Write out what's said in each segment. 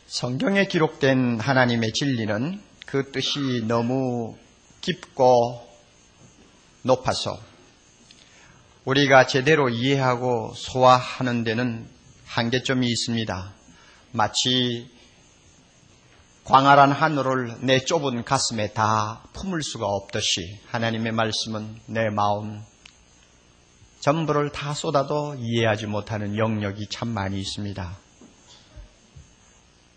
성경에 기록된 하나님의 진리는 그 뜻이 너무 깊고 높아서 우리가 제대로 이해하고 소화하는 데는 한계점이 있습니다. 마치 광활한 하늘을 내 좁은 가슴에 다 품을 수가 없듯이 하나님의 말씀은 내 마음 전부를 다 쏟아도 이해하지 못하는 영역이 참 많이 있습니다.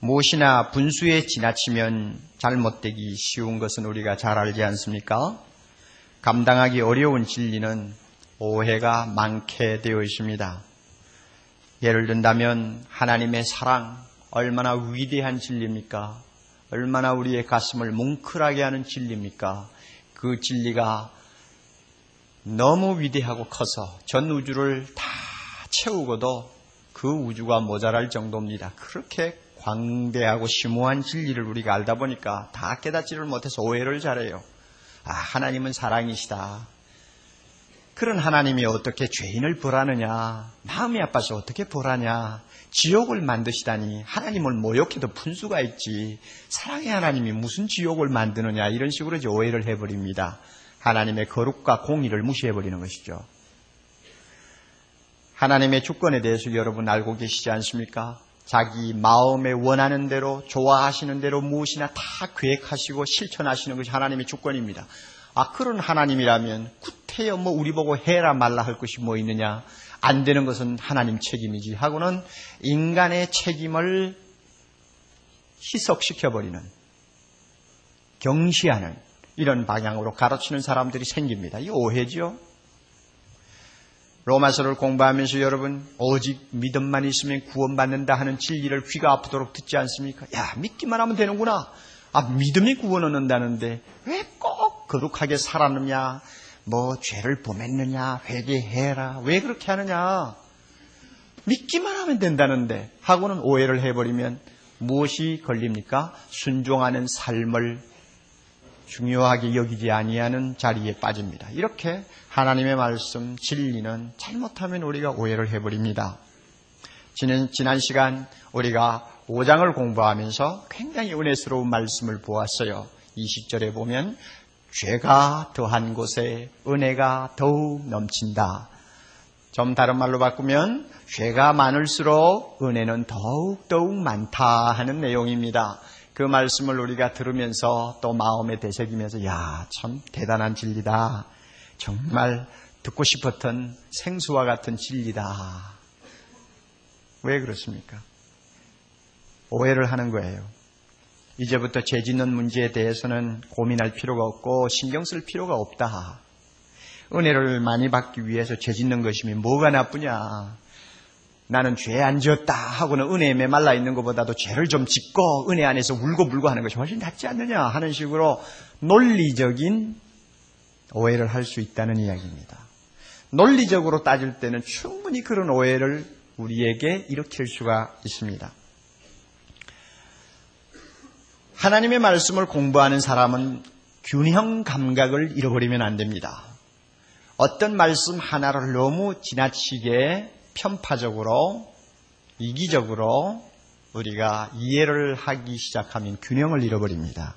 무엇이나 분수에 지나치면 잘못되기 쉬운 것은 우리가 잘 알지 않습니까? 감당하기 어려운 진리는 오해가 많게 되어 있습니다. 예를 든다면 하나님의 사랑, 얼마나 위대한 진리입니까? 얼마나 우리의 가슴을 뭉클하게 하는 진리입니까? 그 진리가 너무 위대하고 커서 전 우주를 다 채우고도 그 우주가 모자랄 정도입니다. 그렇게 광대하고 심오한 진리를 우리가 알다 보니까 다 깨닫지를 못해서 오해를 잘해요. 하나님은 사랑이시다. 그런 하나님이 어떻게 죄인을 벌하느냐, 마음이 아파서 어떻게 벌하냐, 지옥을 만드시다니 하나님을 모욕해도 분수가 있지 사랑의 하나님이 무슨 지옥을 만드느냐, 이런 식으로 이제 오해를 해버립니다. 하나님의 거룩과 공의를 무시해버리는 것이죠. 하나님의 주권에 대해서 여러분 알고 계시지 않습니까? 자기 마음에 원하는 대로, 좋아하시는 대로 무엇이나 다 계획하시고 실천하시는 것이 하나님의 주권입니다. 그런 하나님이라면 구태여 우리 보고 해라 말라 할 것이 뭐 있느냐, 안 되는 것은 하나님 책임이지 하고는 인간의 책임을 희석시켜버리는, 경시하는 이런 방향으로 가르치는 사람들이 생깁니다. 이 오해죠. 로마서를 공부하면서 여러분 오직 믿음만 있으면 구원받는다 하는 진리를 귀가 아프도록 듣지 않습니까? 믿기만 하면 되는구나. 믿음이 구원을 얻는다는데 왜 꼭 거룩하게 살았느냐, 죄를 범했느냐, 회개해라, 왜 그렇게 하느냐, 믿기만 하면 된다는데 하고는 오해를 해버리면 무엇이 걸립니까? 순종하는 삶을 중요하게 여기지 아니하는 자리에 빠집니다. 이렇게 하나님의 말씀, 진리는 잘못하면 우리가 오해를 해버립니다. 지난 시간 우리가 5장을 공부하면서 굉장히 은혜스러운 말씀을 보았어요. 20절에 보면 죄가 더한 곳에 은혜가 더욱 넘친다. 좀 다른 말로 바꾸면 죄가 많을수록 은혜는 더욱 많다 하는 내용입니다. 그 말씀을 우리가 들으면서 또 마음에 되새기면서 참 대단한 진리다. 정말 듣고 싶었던 생수와 같은 진리다. 왜 그렇습니까? 오해를 하는 거예요. 이제부터 죄 짓는 문제에 대해서는 고민할 필요가 없고 신경 쓸 필요가 없다. 은혜를 많이 받기 위해서 죄 짓는 것이면 뭐가 나쁘냐. 나는 죄 안 지었다 하고는 은혜에 메말라 있는 것보다도 죄를 좀 짓고 은혜 안에서 울고불고 하는 것이 훨씬 낫지 않느냐 하는 식으로 논리적인 오해를 할 수 있다는 이야기입니다. 논리적으로 따질 때는 충분히 그런 오해를 우리에게 일으킬 수가 있습니다. 하나님의 말씀을 공부하는 사람은 균형 감각을 잃어버리면 안 됩니다. 어떤 말씀 하나를 너무 지나치게 편파적으로, 이기적으로 우리가 이해를 하기 시작하면 균형을 잃어버립니다.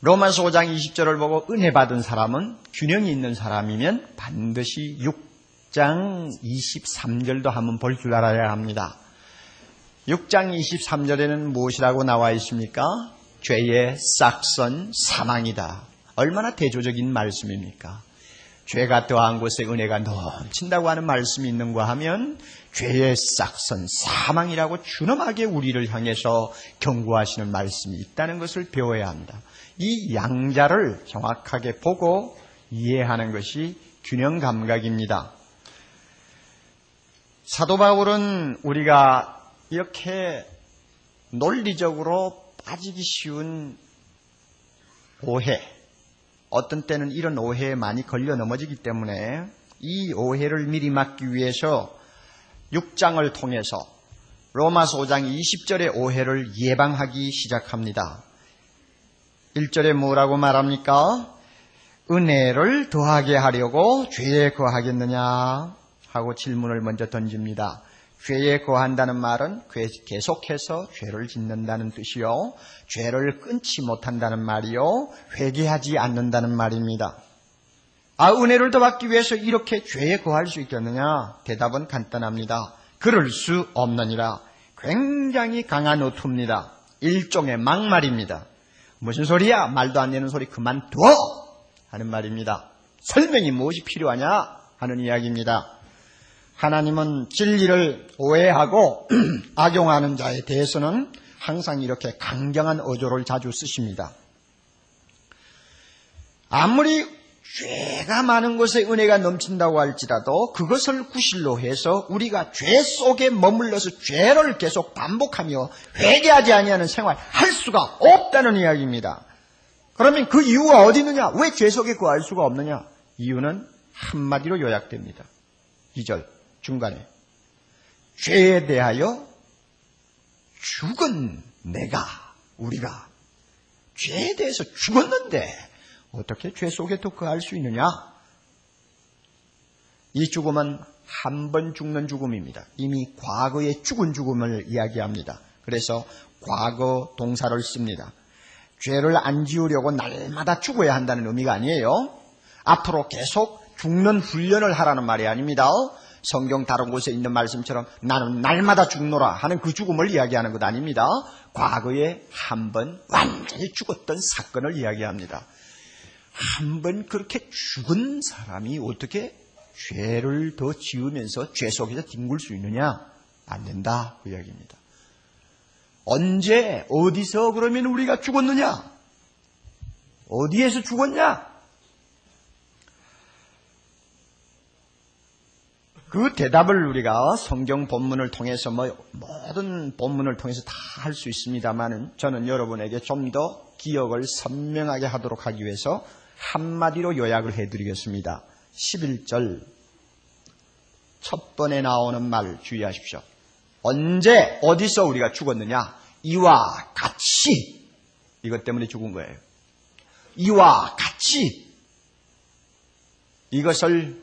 로마서 5장 20절을 보고 은혜 받은 사람은 균형이 있는 사람이면 반드시 6장 23절도 한번 볼 줄 알아야 합니다. 6장 23절에는 무엇이라고 나와 있습니까? 죄의 싹선 사망이다. 얼마나 대조적인 말씀입니까? 죄가 더한 곳에 은혜가 넘친다고 하는 말씀이 있는가 하면 죄의 싹선 사망이라고 준엄하게 우리를 향해서 경고하시는 말씀이 있다는 것을 배워야 합니다. 이 양자를 정확하게 보고 이해하는 것이 균형 감각입니다. 사도 바울은 우리가 이렇게 논리적으로 빠지기 쉬운 오해, 어떤 때는 이런 오해에 많이 걸려 넘어지기 때문에 이 오해를 미리 막기 위해서 6장을 통해서 로마서 5장 20절의 오해를 예방하기 시작합니다. 1절에 뭐라고 말합니까? 은혜를 더하게 하려고 죄에 거하겠느냐 하고 질문을 먼저 던집니다. 죄에 거한다는 말은 계속해서 죄를 짓는다는 뜻이요. 죄를 끊지 못한다는 말이요. 회개하지 않는다는 말입니다. 은혜를 더 받기 위해서 이렇게 죄에 거할 수 있겠느냐? 대답은 간단합니다. 그럴 수 없느니라. 굉장히 강한 어투입니다. 일종의 막말입니다. 무슨 소리야? 말도 안 되는 소리 그만둬! 하는 말입니다. 설명이 무엇이 필요하냐? 하는 이야기입니다. 하나님은 진리를 오해하고 악용하는 자에 대해서는 항상 이렇게 강경한 어조를 자주 쓰십니다. 아무리 죄가 많은 곳에 은혜가 넘친다고 할지라도 그것을 구실로 해서 우리가 죄 속에 머물러서 죄를 계속 반복하며 회개하지 아니하는 생활을 할 수가 없다는 이야기입니다. 그러면 그 이유가 어디 있느냐? 왜 죄 속에 거할 수가 없느냐? 이유는 한마디로 요약됩니다. 2절 중간에 죄에 대하여 죽은 우리가 죄에 대해서 죽었는데 어떻게 죄 속에 또 거할 수 있느냐? 이 죽음은 한 번 죽는 죽음입니다. 이미 과거에 죽은 죽음을 이야기합니다. 그래서 과거 동사를 씁니다. 죄를 안 지우려고 날마다 죽어야 한다는 의미가 아니에요. 앞으로 계속 죽는 훈련을 하라는 말이 아닙니다. 성경 다른 곳에 있는 말씀처럼 나는 날마다 죽노라 하는 그 죽음을 이야기하는 것 아닙니다. 과거에 한 번 완전히 죽었던 사건을 이야기합니다. 한 번 그렇게 죽은 사람이 어떻게 죄를 더 지으면서 죄 속에서 뒹굴 수 있느냐? 안 된다. 그 이야기입니다. 언제 어디서 그러면 우리가 죽었느냐? 어디에서 죽었냐? 그 대답을 우리가 성경 본문을 통해서 모든 본문을 통해서 다 할 수 있습니다만은 저는 여러분에게 좀 더 기억을 선명하게 하도록 하기 위해서 한마디로 요약을 해드리겠습니다. 11절 첫 번에 나오는 말 주의하십시오. 언제 어디서 우리가 죽었느냐? 이와 같이 이것 때문에 죽은 거예요. 이와 같이 이것을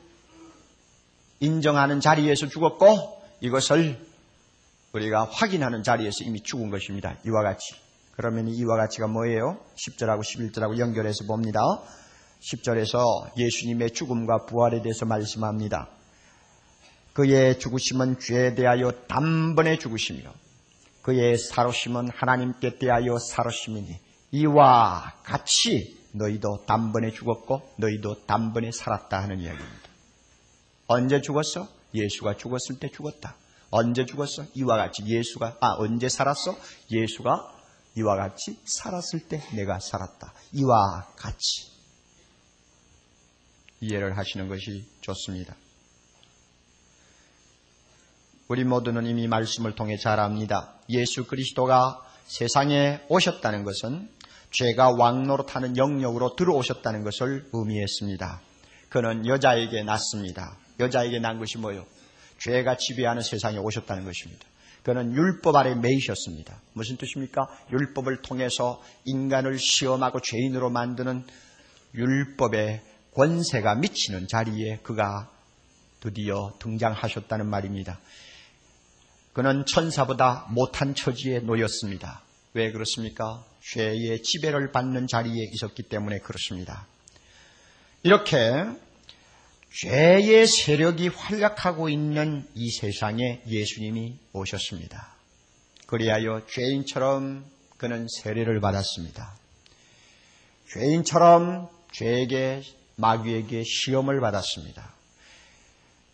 인정하는 자리에서 죽었고 이것을 우리가 확인하는 자리에서 이미 죽은 것입니다. 이와 같이. 그러면 이와 같이가 뭐예요? 10절하고 11절하고 연결해서 봅니다. 10절에서 예수님의 죽음과 부활에 대해서 말씀합니다. 그의 죽으심은 죄에 대하여 단번에 죽으시며 그의 살으심은 하나님께 대하여 살으심이니 이와 같이 너희도 단번에 죽었고 너희도 단번에 살았다 하는 이야기입니다. 언제 죽었어? 예수가 죽었을 때 죽었다. 언제 죽었어? 이와 같이 언제 살았어? 예수가 이와 같이 살았을 때 내가 살았다. 이와 같이. 이해를 하시는 것이 좋습니다. 우리 모두는 이미 말씀을 통해 잘 압니다. 예수 그리스도가 세상에 오셨다는 것은 죄가 왕노릇하는 영역으로 들어오셨다는 것을 의미했습니다. 그는 여자에게 났습니다. 여자에게 난 것이 뭐예요? 죄가 지배하는 세상에 오셨다는 것입니다. 그는 율법 아래 매이셨습니다. 무슨 뜻입니까? 율법을 통해서 인간을 시험하고 죄인으로 만드는 율법의 권세가 미치는 자리에 그가 드디어 등장하셨다는 말입니다. 그는 천사보다 못한 처지에 놓였습니다. 왜 그렇습니까? 죄의 지배를 받는 자리에 있었기 때문에 그렇습니다. 이렇게 죄의 세력이 활약하고 있는 이 세상에 예수님이 오셨습니다. 그리하여 죄인처럼 그는 세례를 받았습니다. 죄인처럼 마귀에게 시험을 받았습니다.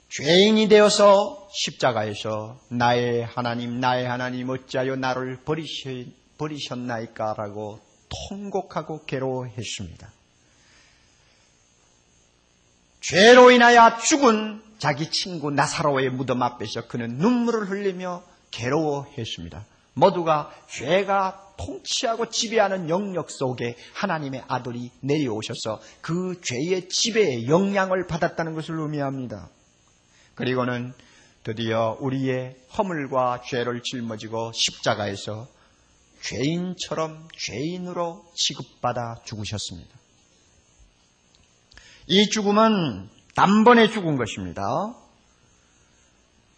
죄인이 되어서 십자가에서 나의 하나님 어찌하여 나를 버리셨나이까 라고 통곡하고 괴로워했습니다. 죄로 인하여 죽은 자기 친구 나사로의 무덤 앞에서 그는 눈물을 흘리며 괴로워했습니다. 모두가 죄가 통치하고 지배하는 영역 속에 하나님의 아들이 내려오셔서 그 죄의 지배의 영향을 받았다는 것을 의미합니다. 그리고는 드디어 우리의 허물과 죄를 짊어지고 십자가에서 죄인처럼 죄인으로 취급받아 죽으셨습니다. 이 죽음은 단번에 죽은 것입니다.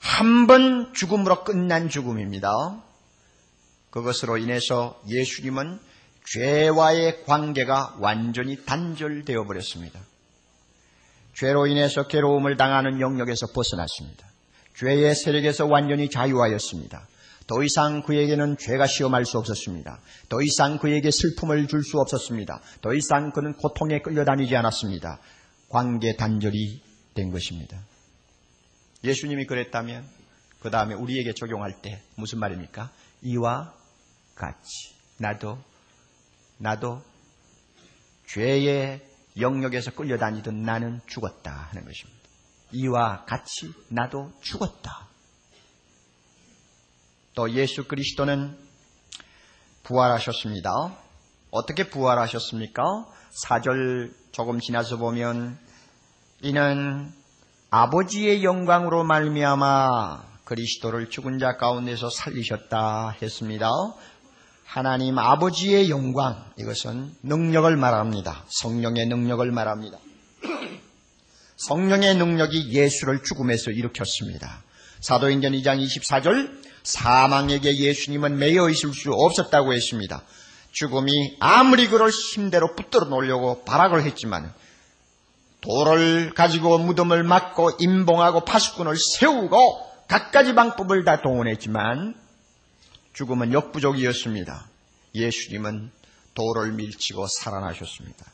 한 번 죽음으로 끝난 죽음입니다. 그것으로 인해서 예수님은 죄와의 관계가 완전히 단절되어 버렸습니다. 죄로 인해서 괴로움을 당하는 영역에서 벗어났습니다. 죄의 세력에서 완전히 자유하였습니다. 더 이상 그에게는 죄가 시험할 수 없었습니다. 더 이상 그에게 슬픔을 줄 수 없었습니다. 더 이상 그는 고통에 끌려다니지 않았습니다. 관계 단절이 된 것입니다. 예수님이 그랬다면 그 다음에 우리에게 적용할 때 무슨 말입니까? 이와 같이 나도 죄의 영역에서 끌려다니던 나는 죽었다 하는 것입니다. 이와 같이 나도 죽었다. 또 예수 그리스도는 부활하셨습니다. 어떻게 부활하셨습니까? 4절 조금 지나서 보면 이는 아버지의 영광으로 말미암아 그리스도를 죽은 자 가운데서 살리셨다 했습니다. 하나님 아버지의 영광, 이것은 능력을 말합니다. 성령의 능력을 말합니다. 성령의 능력이 예수를 죽음에서 일으켰습니다. 사도행전 2장 24절 사망에게 예수님은 매여 있을 수 없었다고 했습니다. 죽음이 아무리 그를 힘대로 붙들어 놓으려고 발악을 했지만 돌을 가지고 무덤을 막고 임봉하고 파수꾼을 세우고 갖가지 방법을 다 동원했지만 죽음은 역부족이었습니다. 예수님은 돌을 밀치고 살아나셨습니다.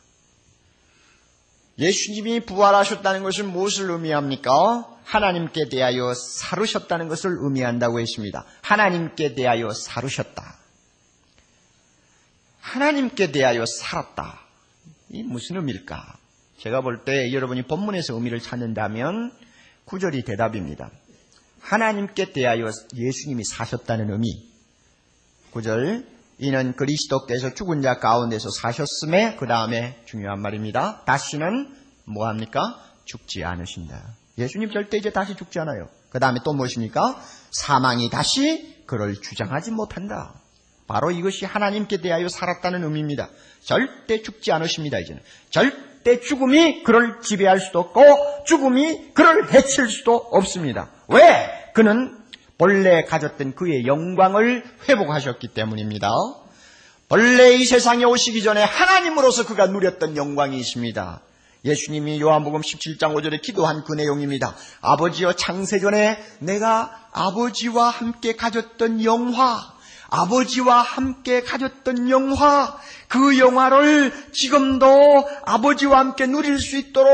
예수님이 부활하셨다는 것은 무엇을 의미합니까? 하나님께 대하여 살으셨다는 것을 의미한다고 했습니다. 하나님께 대하여 살으셨다. 하나님께 대하여 살았다. 이 무슨 의미일까? 제가 볼 때 여러분이 본문에서 의미를 찾는다면 9절이 대답입니다. 하나님께 대하여 예수님이 사셨다는 의미. 9절 이는 그리스도께서 죽은 자 가운데서 사셨음에 그 다음에 중요한 말입니다. 다시는 뭐합니까? 죽지 않으신다. 예수님 절대 이제 다시 죽지 않아요. 그 다음에 또 무엇입니까? 사망이 다시 그를 주장하지 못한다. 바로 이것이 하나님께 대하여 살았다는 의미입니다. 절대 죽지 않으십니다. 이제는 절대 죽음이 그를 지배할 수도 없고 죽음이 그를 해칠 수도 없습니다. 왜? 그는 본래 가졌던 그의 영광을 회복하셨기 때문입니다. 본래 이 세상에 오시기 전에 하나님으로서 그가 누렸던 영광이 있습니다. 예수님이 요한복음 17장 5절에 기도한 그 내용입니다. 아버지여 창세전에 내가 아버지와 함께 가졌던 영화, 아버지와 함께 가졌던 영화, 그 영화를 지금도 아버지와 함께 누릴 수 있도록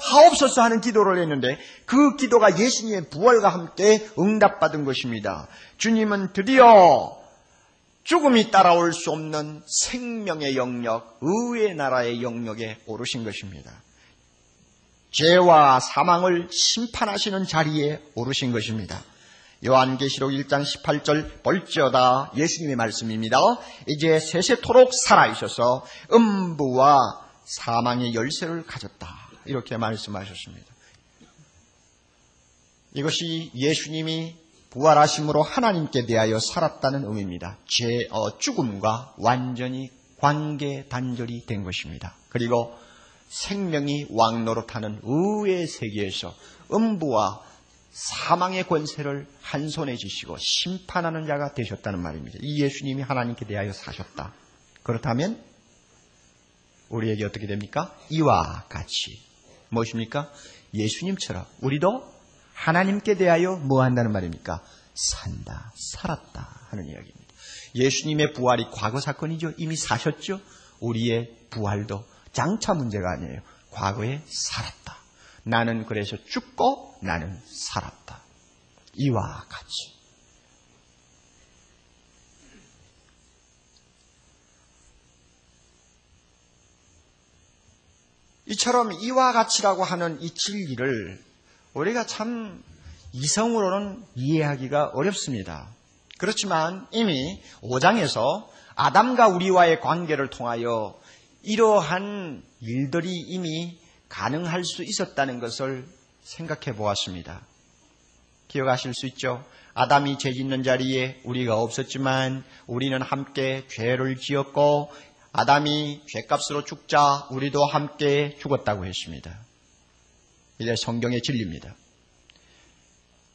하옵소서 하는 기도를 했는데 그 기도가 예수님의 부활과 함께 응답받은 것입니다. 주님은 드디어 죽음이 따라올 수 없는 생명의 영역, 의의 나라의 영역에 오르신 것입니다. 죄와 사망을 심판하시는 자리에 오르신 것입니다. 요한계시록 1장 18절 볼지어다 예수님의 말씀입니다. 이제 세세토록 살아있어서 음부와 사망의 열쇠를 가졌다. 이렇게 말씀하셨습니다. 이것이 예수님이 부활하심으로 하나님께 대하여 살았다는 의미입니다. 죽음과 완전히 관계 단절이 된 것입니다. 그리고 생명이 왕노릇하는 의의 세계에서 음부와 사망의 권세를 한 손에 쥐시고 심판하는 자가 되셨다는 말입니다. 이 예수님이 하나님께 대하여 사셨다. 그렇다면 우리에게 어떻게 됩니까? 이와 같이 무엇입니까? 예수님처럼 우리도 하나님께 대하여 뭐 한다는 말입니까? 산다, 살았다 하는 이야기입니다. 예수님의 부활이 과거 사건이죠. 이미 사셨죠. 우리의 부활도 장차 문제가 아니에요. 과거에 살았다. 나는 그래서 죽고 나는 살았다. 이와 같이. 이처럼 이와 같이라고 하는 이 진리를 우리가 참 이성으로는 이해하기가 어렵습니다. 그렇지만 이미 5장에서 아담과 우리와의 관계를 통하여 이러한 일들이 이미 가능할 수 있었다는 것을 생각해 보았습니다. 기억하실 수 있죠? 아담이 죄 짓는 자리에 우리가 없었지만 우리는 함께 죄를 지었고 아담이 죄값으로 죽자 우리도 함께 죽었다고 했습니다. 이제 성경의 진리입니다.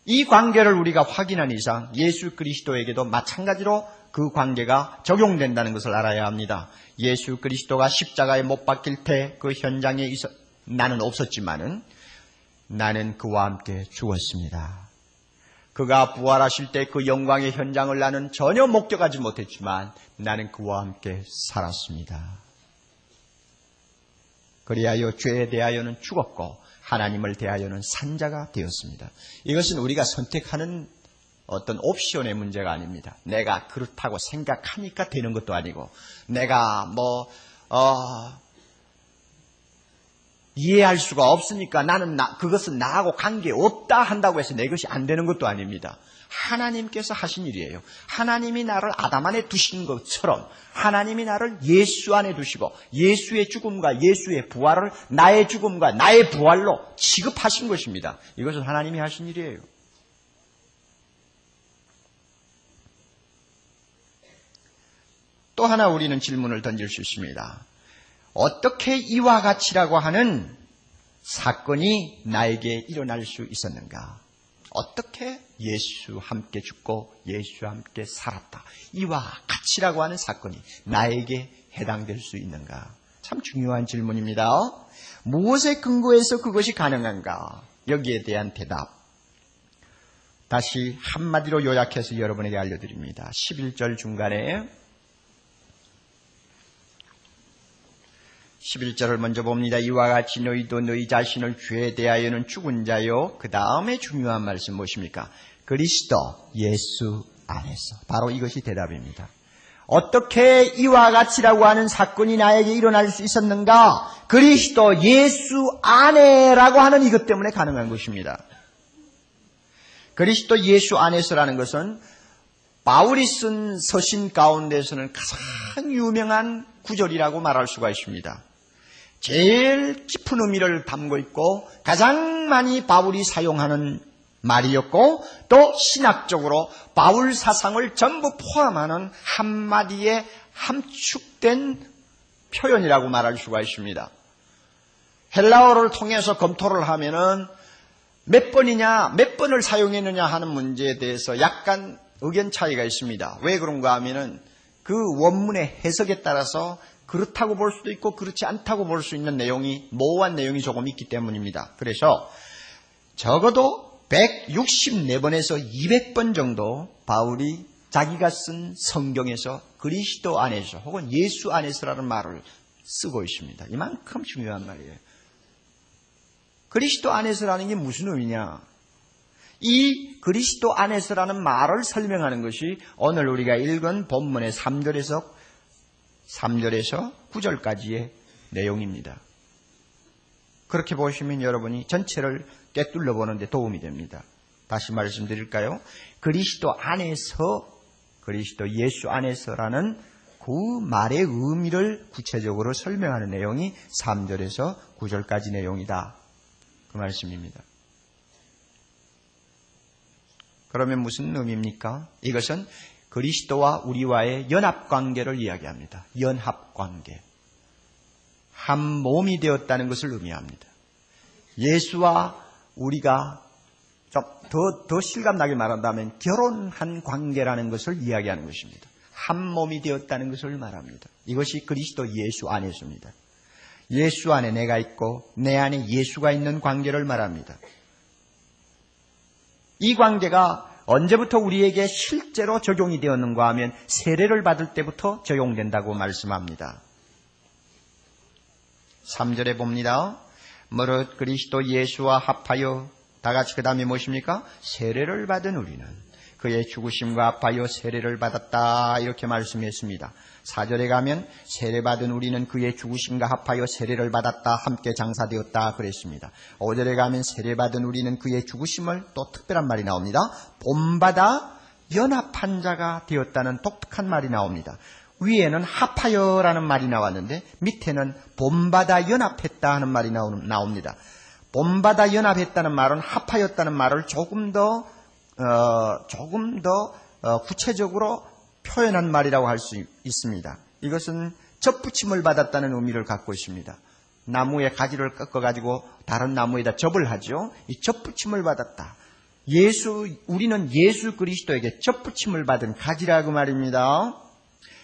이 관계를 우리가 확인한 이상 예수 그리스도에게도 마찬가지로 그 관계가 적용된다는 것을 알아야 합니다. 예수 그리스도가 십자가에 못 박힐 때 그 현장에 나는 없었지만은 나는 그와 함께 죽었습니다. 그가 부활하실 때 그 영광의 현장을 나는 전혀 목격하지 못했지만 나는 그와 함께 살았습니다. 그리하여 죄에 대하여는 죽었고 하나님을 대하여는 산 자가 되었습니다. 이것은 우리가 선택하는 어떤 옵션의 문제가 아닙니다. 내가 그렇다고 생각하니까 되는 것도 아니고 내가 이해할 수가 없으니까 나는 그것은 나하고 관계없다 한다고 해서 내 것이 안 되는 것도 아닙니다. 하나님께서 하신 일이에요. 하나님이 나를 아담 안에 두신 것처럼 하나님이 나를 예수 안에 두시고 예수의 죽음과 예수의 부활을 나의 죽음과 나의 부활로 취급하신 것입니다. 이것은 하나님이 하신 일이에요. 또 하나 우리는 질문을 던질 수 있습니다. 어떻게 이와 같이라고 하는 사건이 나에게 일어날 수 있었는가? 어떻게 예수 함께 죽고 예수 함께 살았다. 이와 같이라고 하는 사건이 나에게 해당될 수 있는가? 참 중요한 질문입니다. 무엇에 근거해서 그것이 가능한가? 여기에 대한 대답. 다시 한마디로 요약해서 여러분에게 알려드립니다. 11절 중간에 11절을 먼저 봅니다. 이와 같이 너희도 너희 자신을 죄에 대하여는 죽은 자요. 그 다음에 중요한 말씀 무엇입니까? 그리스도 예수 안에서. 바로 이것이 대답입니다. 어떻게 이와 같이라고 하는 사건이 나에게 일어날 수 있었는가? 그리스도 예수 안에라고 하는 이것 때문에 가능한 것입니다. 그리스도 예수 안에서라는 것은 바울이 쓴 서신 가운데서는 가장 유명한 구절이라고 말할 수가 있습니다. 제일 깊은 의미를 담고 있고 가장 많이 바울이 사용하는 말이었고 또 신학적으로 바울 사상을 전부 포함하는 한마디의 함축된 표현이라고 말할 수가 있습니다. 헬라어를 통해서 검토를 하면은 몇 번을 사용했느냐 하는 문제에 대해서 약간 의견 차이가 있습니다. 왜 그런가 하면은 그 원문의 해석에 따라서 그렇다고 볼 수도 있고 그렇지 않다고 볼 수 있는 내용이 모호한 내용이 조금 있기 때문입니다. 그래서 적어도 164번에서 200번 정도 바울이 자기가 쓴 성경에서 그리스도 안에서 혹은 예수 안에서라는 말을 쓰고 있습니다. 이만큼 중요한 말이에요. 그리스도 안에서라는 게 무슨 의미냐? 이 그리스도 안에서라는 말을 설명하는 것이 오늘 우리가 읽은 본문의 3절에서 9절까지의 내용입니다. 그렇게 보시면 여러분이 전체를 꿰뚫려 보는데 도움이 됩니다. 다시 말씀드릴까요? 그리스도 안에서, 그리스도 예수 안에서라는 그 말의 의미를 구체적으로 설명하는 내용이 3절에서 9절까지 내용이다. 그 말씀입니다. 그러면 무슨 의미입니까? 이것은 그리스도와 우리와의 연합관계를 이야기합니다. 연합관계. 한 몸이 되었다는 것을 의미합니다. 예수와 우리가 좀 더 실감나게 말한다면 결혼한 관계라는 것을 이야기하는 것입니다. 한 몸이 되었다는 것을 말합니다. 이것이 그리스도 예수 안에서입니다. 예수 안에 내가 있고 내 안에 예수가 있는 관계를 말합니다. 이 관계가 언제부터 우리에게 실제로 적용이 되었는가 하면 세례를 받을 때부터 적용된다고 말씀합니다. 3절에 봅니다. 무릇 그리스도 예수와 합하여 다 같이 그 다음에 무엇입니까? 세례를 받은 우리는 그의 죽으심과 합하여 세례를 받았다 이렇게 말씀했습니다. 4절에 가면 세례받은 우리는 그의 죽으심과 합하여 세례를 받았다 함께 장사되었다 그랬습니다. 5절에 가면 세례받은 우리는 그의 죽으심을 또 특별한 말이 나옵니다. 본받아 연합한 자가 되었다는 독특한 말이 나옵니다. 위에는 합하여라는 말이 나왔는데 밑에는 본받아 연합했다 하는 말이 나옵니다. 본받아 연합했다는 말은 합하였다는 말을 조금 더 구체적으로 표현한 말이라고 할 수 있습니다. 이것은 접붙임을 받았다는 의미를 갖고 있습니다. 나무의 가지를 꺾어가지고 다른 나무에다 접을 하죠. 이 접붙임을 받았다. 우리는 예수 그리스도에게 접붙임을 받은 가지라 그 말입니다.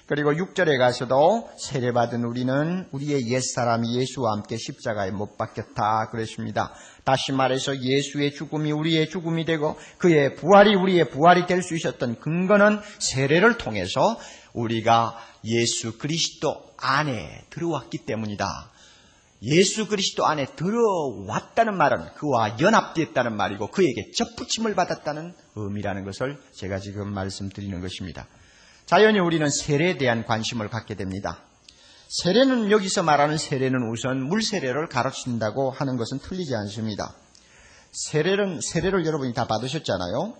그리고 6절에 가서도 세례받은 우리는 우리의 옛사람이 예수와 함께 십자가에 못 박혔다 그랬습니다. 다시 말해서 예수의 죽음이 우리의 죽음이 되고 그의 부활이 우리의 부활이 될 수 있었던 근거는 세례를 통해서 우리가 예수 그리스도 안에 들어왔기 때문이다. 예수 그리스도 안에 들어왔다는 말은 그와 연합되었다는 말이고 그에게 접붙임을 받았다는 의미라는 것을 제가 지금 말씀드리는 것입니다. 자연히 우리는 세례에 대한 관심을 갖게 됩니다. 세례는 여기서 말하는 세례는 우선 물세례를 가르친다고 하는 것은 틀리지 않습니다. 세례를 여러분이 다 받으셨잖아요.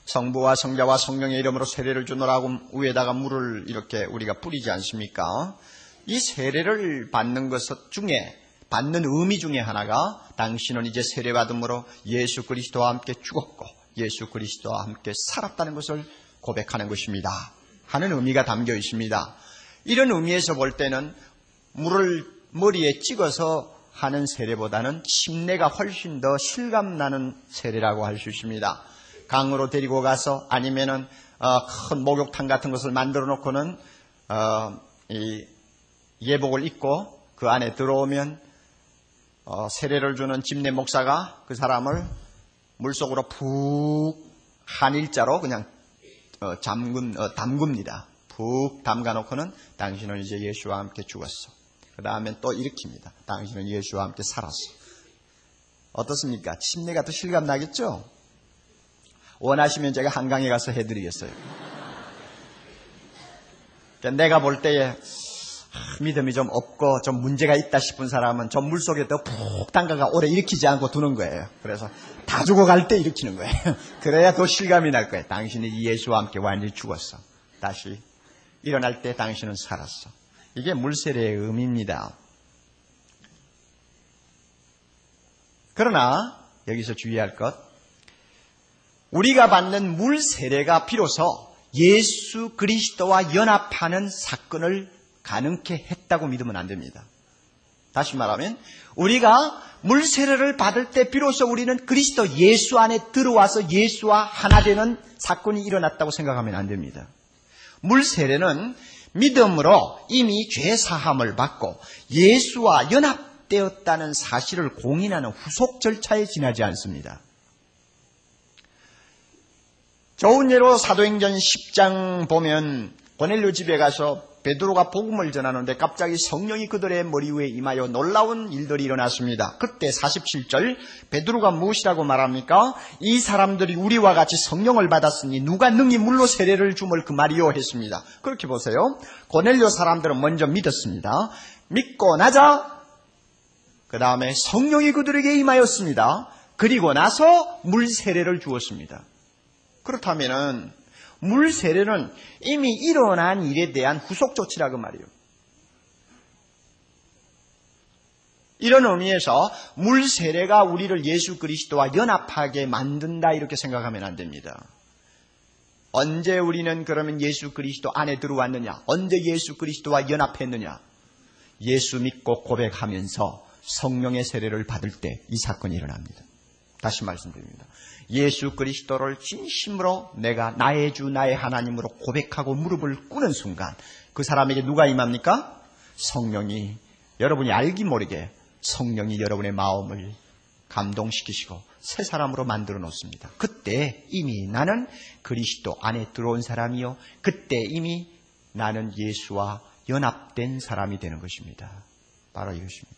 성부와 성자와 성령의 이름으로 세례를 주노라고 위에다가 물을 이렇게 우리가 뿌리지 않습니까? 이 세례를 받는 것 중에 받는 의미 중에 하나가 당신은 이제 세례받음으로 예수 그리스도와 함께 죽었고 예수 그리스도와 함께 살았다는 것을 고백하는 것입니다. 하는 의미가 담겨 있습니다. 이런 의미에서 볼 때는 물을 머리에 찍어서 하는 세례보다는 침례가 훨씬 더 실감나는 세례라고 할 수 있습니다. 강으로 데리고 가서 아니면은 큰 목욕탕 같은 것을 만들어 놓고는 이 예복을 입고 그 안에 들어오면 세례를 주는 집례 목사가 그 사람을 물속으로 푹 한 일자로 그냥 담굽니다. 푹 담가놓고는 당신은 이제 예수와 함께 죽었어. 그 다음엔 또 일으킵니다. 당신은 예수와 함께 살았어. 어떻습니까? 침례가 더 실감 나겠죠? 원하시면 제가 한강에 가서 해드리겠어요. 그러니까 내가 볼 때에 믿음이 좀 없고 좀 문제가 있다 싶은 사람은 저 물속에 더 푹 담가가 오래 일으키지 않고 두는 거예요. 그래서 다 죽어갈 때 일으키는 거예요. 그래야 더 실감이 날 거예요. 당신이 예수와 함께 완전히 죽었어. 다시 일어날 때 당신은 살았어. 이게 물세례의 의미입니다. 그러나 여기서 주의할 것, 우리가 받는 물세례가 비로소 예수 그리스도와 연합하는 사건을 가능케 했다고 믿으면 안 됩니다. 다시 말하면 우리가 물세례를 받을 때 비로소 우리는 그리스도 예수 안에 들어와서 예수와 하나 되는 사건이 일어났다고 생각하면 안 됩니다. 물세례는 믿음으로 이미 죄사함을 받고 예수와 연합되었다는 사실을 공인하는 후속 절차에 지나지 않습니다. 좋은 예로 사도행전 10장 보면 고넬료 집에 가서 베드로가 복음을 전하는데 갑자기 성령이 그들의 머리 위에 임하여 놀라운 일들이 일어났습니다. 그때 47절 베드로가 무엇이라고 말합니까? 이 사람들이 우리와 같이 성령을 받았으니 누가 능히 물로 세례를 주물 그 말이요 했습니다. 그렇게 보세요. 고넬료 사람들은 먼저 믿었습니다. 믿고 나자 그 다음에 성령이 그들에게 임하였습니다. 그리고 나서 물 세례를 주었습니다. 그렇다면은 물 세례는 이미 일어난 일에 대한 후속 조치라고 말이에요. 이런 의미에서 물 세례가 우리를 예수 그리스도와 연합하게 만든다 이렇게 생각하면 안 됩니다. 언제 우리는 그러면 예수 그리스도 안에 들어왔느냐? 언제 예수 그리스도와 연합했느냐? 예수 믿고 고백하면서 성령의 세례를 받을 때 이 사건이 일어납니다. 다시 말씀드립니다. 예수 그리스도를 진심으로 내가 나의 주 나의 하나님으로 고백하고 무릎을 꿇는 순간 그 사람에게 누가 임합니까? 성령이, 여러분이 알기 모르게 성령이 여러분의 마음을 감동시키시고 새 사람으로 만들어 놓습니다. 그때 이미 나는 그리스도 안에 들어온 사람이요, 그때 이미 나는 예수와 연합된 사람이 되는 것입니다. 바로 이것입니다.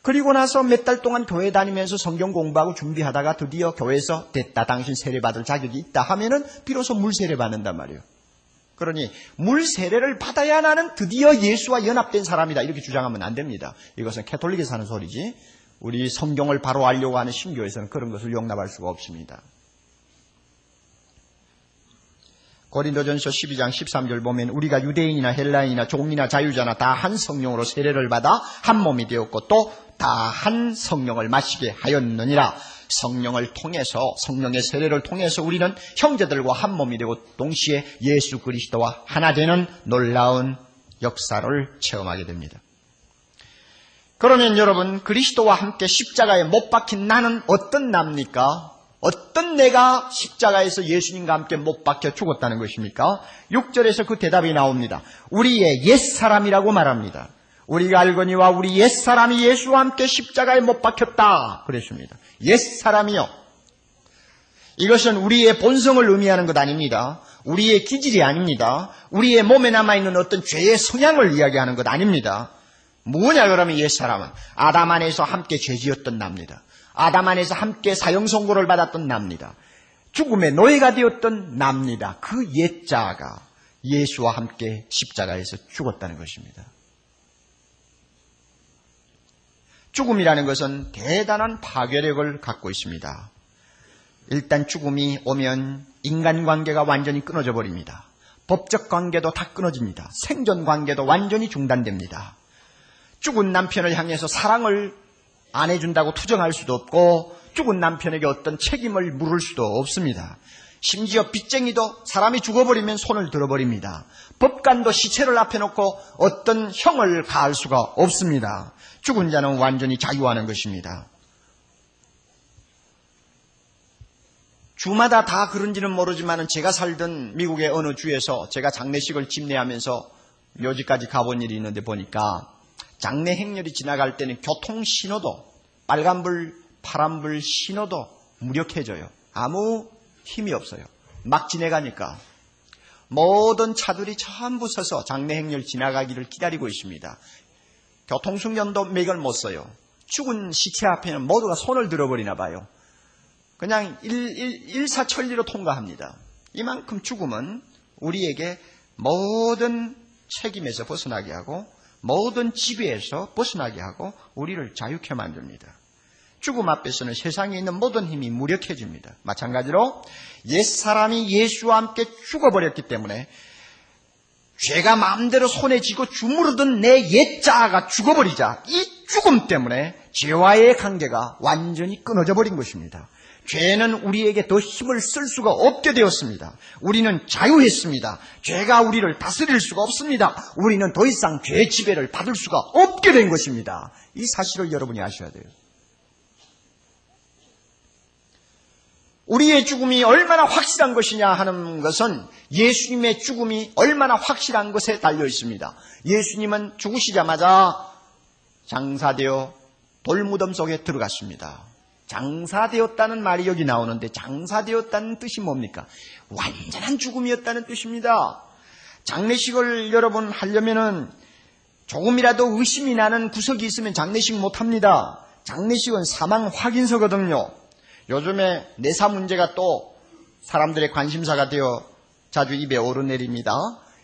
그리고 나서 몇 달 동안 교회 다니면서 성경 공부하고 준비하다가 드디어 교회에서 됐다, 당신 세례받을 자격이 있다 하면은 비로소 물세례 받는단 말이에요. 그러니 물세례를 받아야 나는 드디어 예수와 연합된 사람이다 이렇게 주장하면 안 됩니다. 이것은 캐톨릭에서 하는 소리지 우리 성경을 바로 알려고 하는 신교에서는 그런 것을 용납할 수가 없습니다. 고린도전서 12장 13절 보면 우리가 유대인이나 헬라인이나 종이나 자유자나 다 한 성령으로 세례를 받아 한 몸이 되었고 또 다 한 성령을 마시게 하였느니라. 성령을 통해서, 성령의 세례를 통해서 우리는 형제들과 한 몸이 되고 동시에 예수 그리스도와 하나 되는 놀라운 역사를 체험하게 됩니다. 그러면 여러분, 그리스도와 함께 십자가에 못 박힌 나는 어떤 납니까? 어떤 내가 십자가에서 예수님과 함께 못 박혀 죽었다는 것입니까? 6절에서 그 대답이 나옵니다. 우리의 옛사람이라고 말합니다. 우리가 알거니와 우리 옛사람이 예수와 함께 십자가에 못 박혔다 그랬습니다. 옛사람이요. 이것은 우리의 본성을 의미하는 것 아닙니다. 우리의 기질이 아닙니다. 우리의 몸에 남아있는 어떤 죄의 성향을 이야기하는 것 아닙니다. 뭐냐 그러면 옛사람은 아담 안에서 함께 죄지었던 납니다. 아담 안에서 함께 사형선고를 받았던 납니다. 죽음의 노예가 되었던 납니다. 그 옛자가 예수와 함께 십자가에서 죽었다는 것입니다. 죽음이라는 것은 대단한 파괴력을 갖고 있습니다. 일단 죽음이 오면 인간관계가 완전히 끊어져 버립니다. 법적 관계도 다 끊어집니다. 생존 관계도 완전히 중단됩니다. 죽은 남편을 향해서 사랑을 안 해준다고 투정할 수도 없고 죽은 남편에게 어떤 책임을 물을 수도 없습니다. 심지어 빚쟁이도 사람이 죽어버리면 손을 들어버립니다. 법관도 시체를 앞에 놓고 어떤 형을 가할 수가 없습니다. 죽은 자는 완전히 자유하는 것입니다. 주마다 다 그런지는 모르지만 제가 살던 미국의 어느 주에서 제가 장례식을 집례하면서 묘지까지 가본 일이 있는데 보니까 장례 행렬이 지나갈 때는 교통신호도 빨간불, 파란불 신호도 무력해져요. 아무 힘이 없어요. 막 지나가니까 모든 차들이 전부 서서 장례 행렬 지나가기를 기다리고 있습니다. 교통승전도 맥을 못 써요. 죽은 시체 앞에는 모두가 손을 들어버리나 봐요. 그냥 일사천리로 통과합니다. 이만큼 죽음은 우리에게 모든 책임에서 벗어나게 하고 모든 지배에서 벗어나게 하고 우리를 자유케 만듭니다. 죽음 앞에서는 세상에 있는 모든 힘이 무력해집니다. 마찬가지로 옛사람이 예수와 함께 죽어버렸기 때문에 죄가 마음대로 손에 쥐고 주무르던 내 옛자아가 죽어버리자 이 죽음 때문에 죄와의 관계가 완전히 끊어져 버린 것입니다. 죄는 우리에게 더 힘을 쓸 수가 없게 되었습니다. 우리는 자유했습니다. 죄가 우리를 다스릴 수가 없습니다. 우리는 더 이상 죄의 지배를 받을 수가 없게 된 것입니다. 이 사실을 여러분이 아셔야 돼요. 우리의 죽음이 얼마나 확실한 것이냐 하는 것은 예수님의 죽음이 얼마나 확실한 것에 달려 있습니다. 예수님은 죽으시자마자 장사되어 돌무덤 속에 들어갔습니다. 장사되었다는 말이 여기 나오는데 장사되었다는 뜻이 뭡니까? 완전한 죽음이었다는 뜻입니다. 장례식을 여러분 하려면은 조금이라도 의심이 나는 구석이 있으면 장례식 못합니다. 장례식은 사망 확인서거든요. 요즘에 내사 문제가 또 사람들의 관심사가 되어 자주 입에 오르내립니다.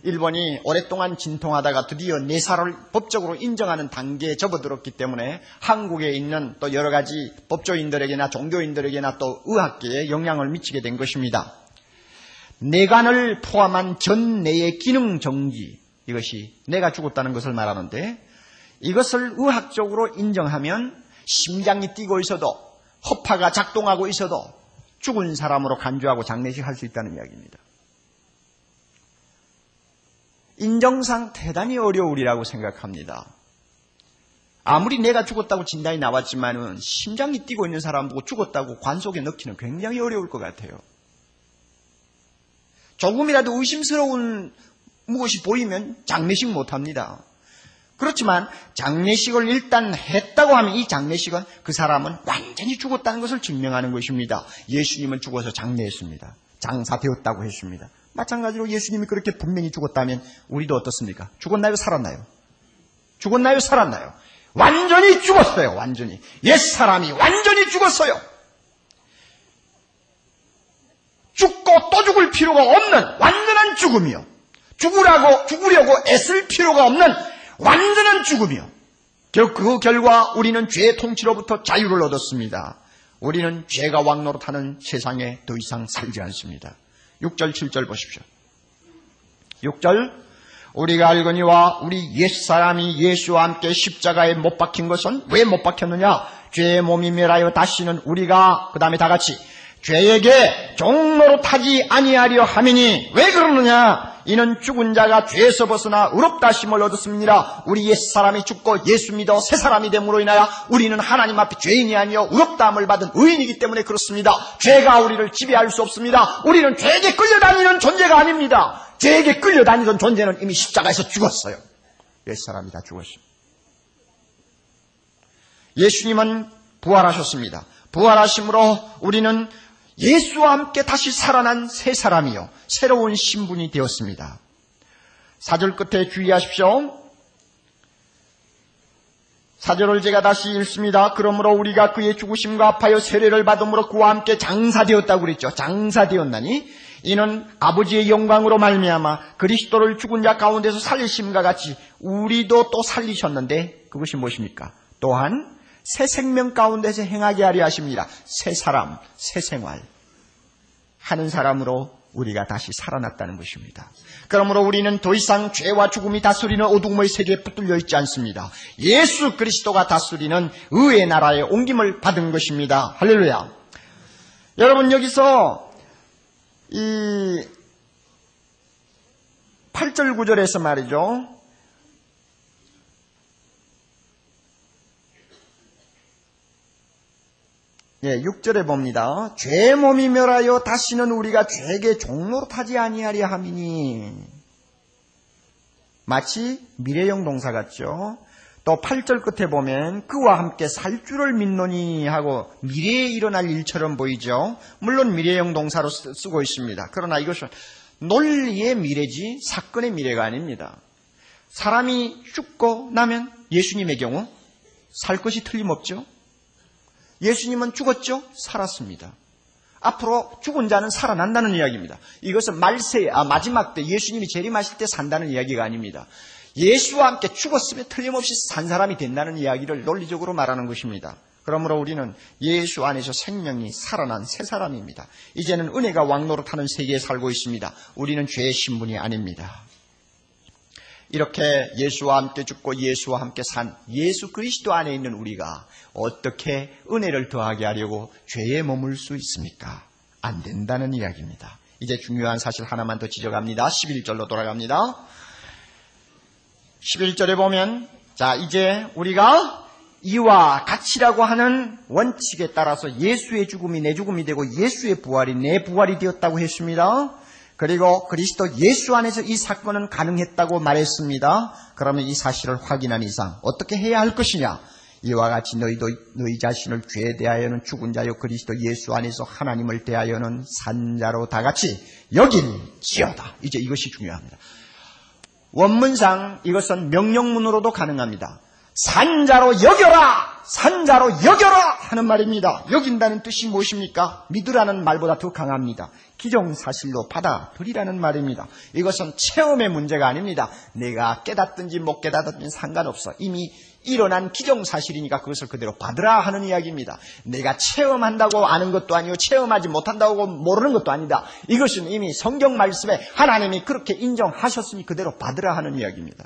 일본이 오랫동안 진통하다가 드디어 내사를 법적으로 인정하는 단계에 접어들었기 때문에 한국에 있는 또 여러 가지 법조인들에게나 종교인들에게나 또 의학계에 영향을 미치게 된 것입니다. 뇌관을 포함한 전 뇌의 기능 정지, 이것이 뇌가 죽었다는 것을 말하는데 이것을 의학적으로 인정하면 심장이 뛰고 있어도 허파가 작동하고 있어도 죽은 사람으로 간주하고 장례식 할 수 있다는 이야기입니다. 인정상 대단히 어려우리라고 생각합니다. 아무리 내가 죽었다고 진단이 나왔지만은 심장이 뛰고 있는 사람 보고 죽었다고 관 속에 넣기는 굉장히 어려울 것 같아요. 조금이라도 의심스러운 무엇이 보이면 장례식 못합니다. 그렇지만 장례식을 일단 했다고 하면 이 장례식은 그 사람은 완전히 죽었다는 것을 증명하는 것입니다. 예수님은 죽어서 장례했습니다. 장사되었다고 했습니다. 마찬가지로 예수님이 그렇게 분명히 죽었다면 우리도 어떻습니까? 죽었나요? 살았나요? 죽었나요? 살았나요? 완전히 죽었어요. 완전히. 옛사람이 완전히 죽었어요. 죽고 또 죽을 필요가 없는 완전한 죽음이요. 죽으려고 애쓸 필요가 없는 완전한 죽음이요. 그 결과 우리는 죄의 통치로부터 자유를 얻었습니다. 우리는 죄가 왕노릇하는 세상에 더 이상 살지 않습니다. 6절 7절 보십시오. 6절 우리가 알거니와 우리 옛사람이 예수와 함께 십자가에 못 박힌 것은 왜 못 박혔느냐? 죄의 몸이 멸하여 다시는 우리가 그 다음에 다같이 죄에게 종노릇하지 아니하려 함이니 왜 그러느냐? 이는 죽은 자가 죄에서 벗어나 의롭다 하심을 얻었습니다. 우리 옛사람이 죽고 예수 믿어 새사람이 됨으로 인하여 우리는 하나님 앞에 죄인이 아니요 의롭다 함을 받은 의인이기 때문에 그렇습니다. 죄가 우리를 지배할 수 없습니다. 우리는 죄에게 끌려다니는 존재가 아닙니다. 죄에게 끌려다니던 존재는 이미 십자가에서 죽었어요. 옛사람이 다 죽었습니다. 예수님은 부활하셨습니다. 부활하심으로 우리는 예수와 함께 다시 살아난 새 사람이요 새로운 신분이 되었습니다. 4절 끝에 주의하십시오. 4절을 제가 다시 읽습니다. 그러므로 우리가 그의 죽으심과 합하여 세례를 받음으로 그와 함께 장사되었다고 그랬죠. 장사되었나니 이는 아버지의 영광으로 말미암아 그리스도를 죽은 자 가운데서 살리심과 같이 우리도 또 살리셨는데 그것이 무엇입니까? 또한 새 생명 가운데서 행하게 하려 하십니다. 새 사람, 새 생활 하는 사람으로 우리가 다시 살아났다는 것입니다. 그러므로 우리는 더 이상 죄와 죽음이 다스리는 어둠의 세계에 붙들려 있지 않습니다. 예수 그리스도가 다스리는 의의 나라에 옮김을 받은 것입니다. 할렐루야. 여러분 여기서 이 8절 9절에서 말이죠. 예, 6절에 봅니다. 죄의 몸이 멸하여 다시는 우리가 죄에게 종노릇하지 아니하려 함이니 마치 미래형 동사 같죠. 또 8절 끝에 보면 그와 함께 살 줄을 믿노니 하고 미래에 일어날 일처럼 보이죠. 물론 미래형 동사로 쓰고 있습니다. 그러나 이것은 논리의 미래지 사건의 미래가 아닙니다. 사람이 죽고 나면 예수님의 경우 살 것이 틀림없죠. 예수님은 죽었죠? 살았습니다. 앞으로 죽은 자는 살아난다는 이야기입니다. 이것은 마지막 때 예수님이 재림하실 때 산다는 이야기가 아닙니다. 예수와 함께 죽었으면 틀림없이 산 사람이 된다는 이야기를 논리적으로 말하는 것입니다. 그러므로 우리는 예수 안에서 생명이 살아난 새 사람입니다. 이제는 은혜가 왕노릇하는 세계에 살고 있습니다. 우리는 죄의 신분이 아닙니다. 이렇게 예수와 함께 죽고 예수와 함께 산 예수 그리스도 안에 있는 우리가 어떻게 은혜를 더하게 하려고 죄에 머물 수 있습니까? 안 된다는 이야기입니다. 이제 중요한 사실 하나만 더 지적합니다. 11절로 돌아갑니다. 11절에 보면 자 이제 우리가 이와 같이라고 하는 원칙에 따라서 예수의 죽음이 내 죽음이 되고 예수의 부활이 내 부활이 되었다고 했습니다. 그리고 그리스도 예수 안에서 이 사건은 가능했다고 말했습니다. 그러면 이 사실을 확인한 이상 어떻게 해야 할 것이냐? 이와 같이 너희도 너희 자신을 죄에 대하여는 죽은 자요 그리스도 예수 안에서 하나님을 대하여는 산 자로 다 같이 여길지어다. 이제 이것이 중요합니다. 원문상 이것은 명령문으로도 가능합니다. 산자로 여겨라! 산자로 여겨라! 하는 말입니다. 여긴다는 뜻이 무엇입니까? 믿으라는 말보다 더 강합니다. 기정사실로 받아들이라는 말입니다. 이것은 체험의 문제가 아닙니다. 내가 깨닫든지 못 깨닫든지 상관없어. 이미 일어난 기정사실이니까 그것을 그대로 받으라 하는 이야기입니다. 내가 체험한다고 아는 것도 아니고 체험하지 못한다고 모르는 것도 아니다. 이것은 이미 성경 말씀에 하나님이 그렇게 인정하셨으니 그대로 받으라 하는 이야기입니다.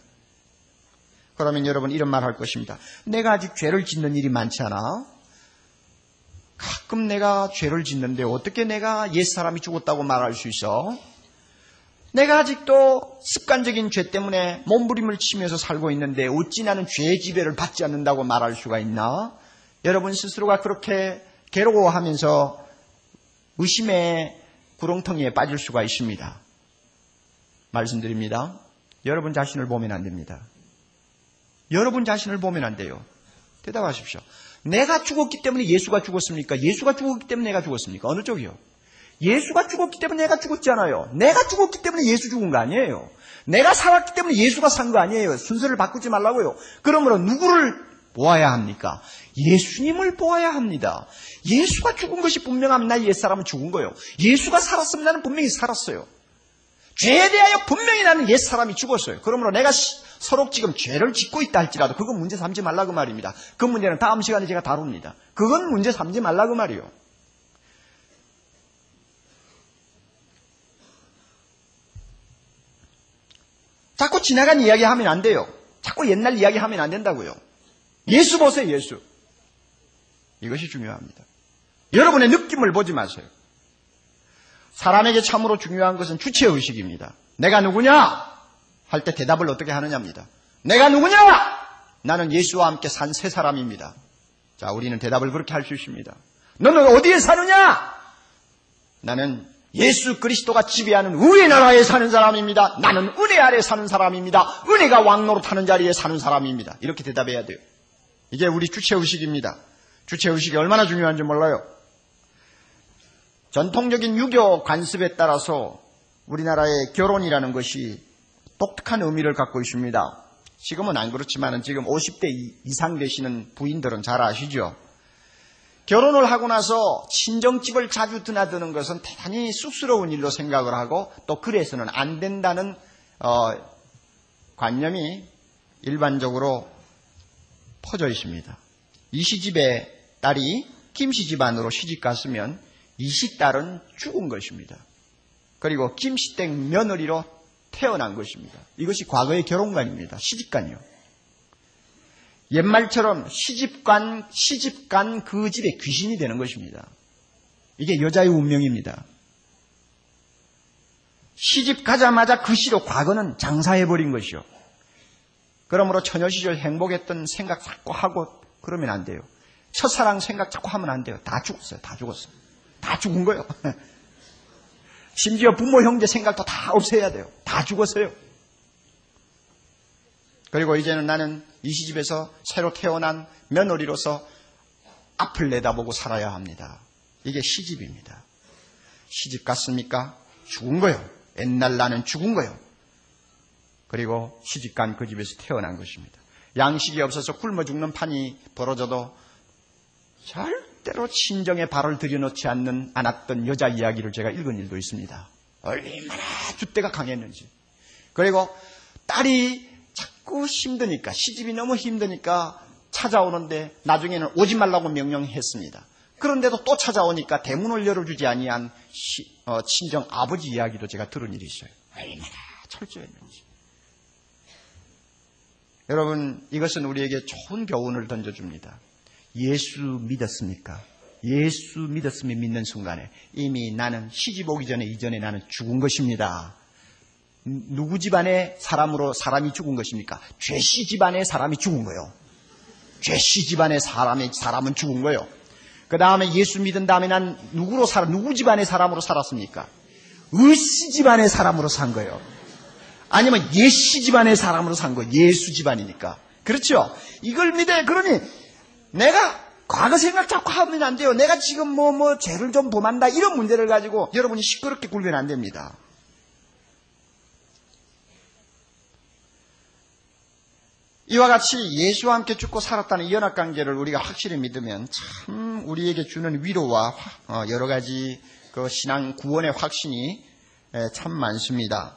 그러면 여러분 이런 말 할 것입니다. 내가 아직 죄를 짓는 일이 많지 않아? 가끔 내가 죄를 짓는데 어떻게 내가 옛사람이 죽었다고 말할 수 있어? 내가 아직도 습관적인 죄 때문에 몸부림을 치면서 살고 있는데 어찌 나는 죄의 지배를 받지 않는다고 말할 수가 있나? 여러분 스스로가 그렇게 괴로워하면서 의심의 구렁텅이에 빠질 수가 있습니다. 말씀드립니다. 여러분 자신을 보면 안 됩니다. 여러분 자신을 보면 안 돼요. 대답하십시오. 내가 죽었기 때문에 예수가 죽었습니까? 예수가 죽었기 때문에 내가 죽었습니까? 어느 쪽이요? 예수가 죽었기 때문에 내가 죽었지 않아요. 내가 죽었기 때문에 예수 죽은 거 아니에요. 내가 살았기 때문에 예수가 산 거 아니에요. 순서를 바꾸지 말라고요. 그러므로 누구를 보아야 합니까? 예수님을 보아야 합니다. 예수가 죽은 것이 분명하면 나 옛사람은 죽은 거예요. 예수가 살았으면 나는 분명히 살았어요. 죄에 대하여 분명히 나는 옛사람이 죽었어요. 그러므로 내가 서로 지금 죄를 짓고 있다 할지라도 그건 문제 삼지 말라 그 말입니다. 그 문제는 다음 시간에 제가 다룹니다. 그건 문제 삼지 말라 그 말이요. 자꾸 지나간 이야기 하면 안 돼요. 자꾸 옛날 이야기 하면 안 된다고요. 예수 보세요, 예수. 이것이 중요합니다. 여러분의 느낌을 보지 마세요. 사람에게 참으로 중요한 것은 주체의식입니다. 내가 누구냐? 할 때 대답을 어떻게 하느냐입니다. 내가 누구냐? 나는 예수와 함께 산 새 사람입니다. 자, 우리는 대답을 그렇게 할 수 있습니다. 너는 어디에 사느냐? 나는 예수 그리스도가 지배하는 의의 나라에 사는 사람입니다. 나는 은혜 아래 사는 사람입니다. 은혜가 왕노릇하는 자리에 사는 사람입니다. 이렇게 대답해야 돼요. 이게 우리 주체의식입니다. 주체의식이 얼마나 중요한지 몰라요. 전통적인 유교 관습에 따라서 우리나라의 결혼이라는 것이 독특한 의미를 갖고 있습니다. 지금은 안 그렇지만 지금 50대 이상 되시는 부인들은 잘 아시죠? 결혼을 하고 나서 친정집을 자주 드나드는 것은 대단히 쑥스러운 일로 생각을 하고 또 그래서는 안 된다는 관념이 일반적으로 퍼져 있습니다. 이 시집의 딸이 김씨 집안으로 시집 갔으면 이 시딸은 죽은 것입니다. 그리고 김씨댁 며느리로 태어난 것입니다. 이것이 과거의 결혼관입니다. 시집관이요. 옛말처럼 시집간 그 집의 귀신이 되는 것입니다. 이게 여자의 운명입니다. 시집 가자마자 그 시로 과거는 장사해버린 것이요. 그러므로 처녀 시절 행복했던 생각 자꾸 하고 그러면 안 돼요. 첫사랑 생각 자꾸 하면 안 돼요. 다 죽었어요. 다 죽었어요. 다 죽은 거예요. 심지어 부모 형제 생각도 다 없애야 돼요. 다 죽었어요. 그리고 이제는 나는 이 시집에서 새로 태어난 며느리로서 앞을 내다보고 살아야 합니다. 이게 시집입니다. 시집 갔습니까? 죽은 거요. 옛날 나는 죽은 거요. 그리고 시집간 그 집에서 태어난 것입니다. 양식이 없어서 굶어 죽는 판이 벌어져도 절대로 친정에 발을 들여놓지 않았던 여자 이야기를 제가 읽은 일도 있습니다. 얼마나 줏대가 강했는지. 그리고 딸이 자꾸 힘드니까, 시집이 너무 힘드니까 찾아오는데 나중에는 오지 말라고 명령했습니다. 그런데도 또 찾아오니까 대문을 열어주지 아니한 친정 아버지 이야기도 제가 들은 일이 있어요. 얼마나 철저했는지. 여러분, 이것은 우리에게 좋은 교훈을 던져줍니다. 예수 믿었습니까? 예수 믿었으면 믿는 순간에 이미 나는 시집 오기 전에 이전에 나는 죽은 것입니다. 누구 집안의 사람으로 사람이 죽은 것입니까? 죄씨 집안의 사람이 죽은 거예요. 죄씨 집안의 사람은 죽은 거예요. 그 다음에 예수 믿은 다음에 난 누구 집안의 사람으로 살았습니까? 의씨 집안의 사람으로 산 거예요. 아니면 예씨 집안의 사람으로 산 거예요. 예수 집안이니까. 그렇죠? 이걸 믿어요. 그러니 내가 과거 생각 자꾸 하면 안 돼요. 내가 지금 죄를 좀 범한다 이런 문제를 가지고 여러분이 시끄럽게 굴면 안 됩니다. 이와 같이 예수와 함께 죽고 살았다는 이 연합관계를 우리가 확실히 믿으면 참 우리에게 주는 위로와 여러 가지 그 신앙 구원의 확신이 참 많습니다.